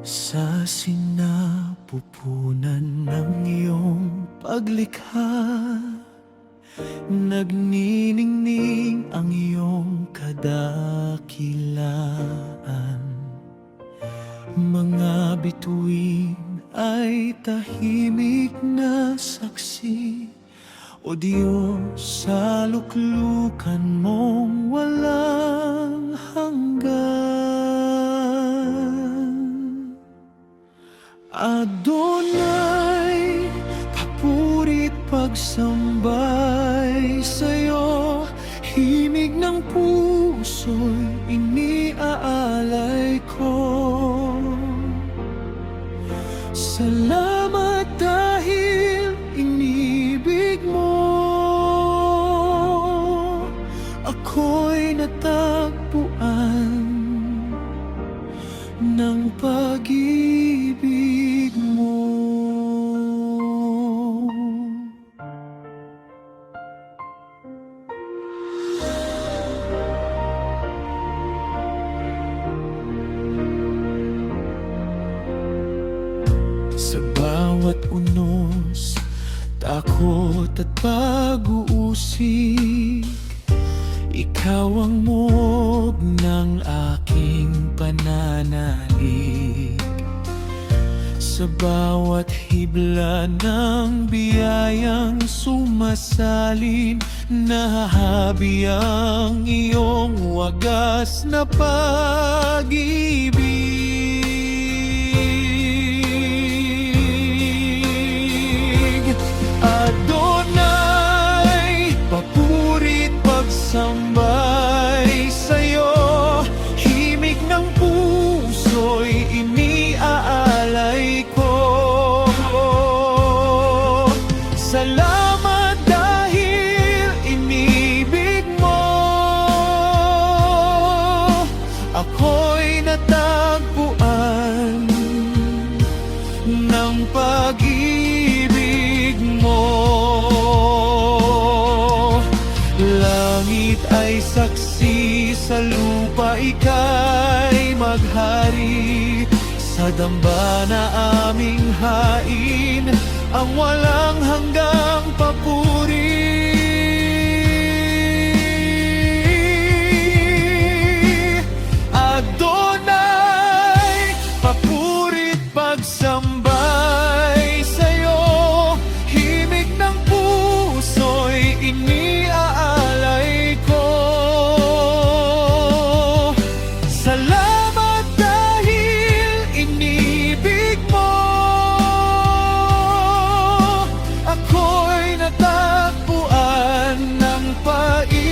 Sa sinapupunan ng iyong paglikha, nagniningning ang iyong kadakilaan. Mga bituin ay tahimik na saksi, O Diyos, sa luklukan mong walang hanggan. Adonai, papurit pagsambay sa'yo, himig ng puso'y iniaalay ko. Salamat dahil inibig mo, ako'y natagpuan ng pag-ibig mo. Sa bawat unos, takot at pag-uusig, ikaw ang mog ng aking pananalig. Sa bawat hibla ng biyayang sumasalin, nahahabi ang iyong wagas na pag-ibig. Adonai, papurit pagsambay sa'yo, himig ng puso'y iniaalay ko. Salamat dahil inibig mo, ako'y natagpuan ng pag-ibig mo. Langit ay saksi, sa lupa ika'y maghari, sa dambana aming hain ang walang hanggang papuri. Adonai, papurit pagsambay sa'yo, himig ng puso'y iniaalay ko. Salamat dahil inibig mo, ako'y natagpuan ng pag-ibig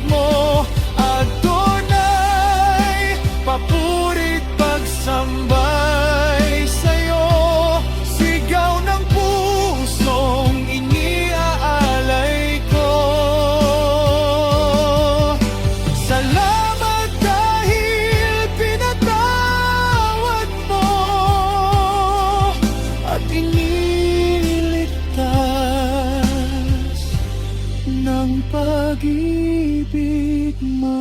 mo. Adonai, papurit pagsambay sa'yo, sigaw ng pusong iniaalay ko. Salamat dahil pinatawad mo at iniligtas ng pag-ibig mo.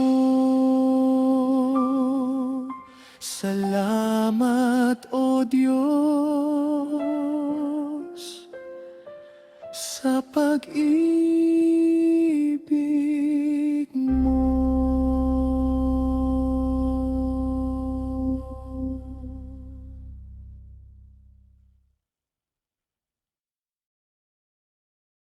Salamat, O Diyos, sa pag-ibig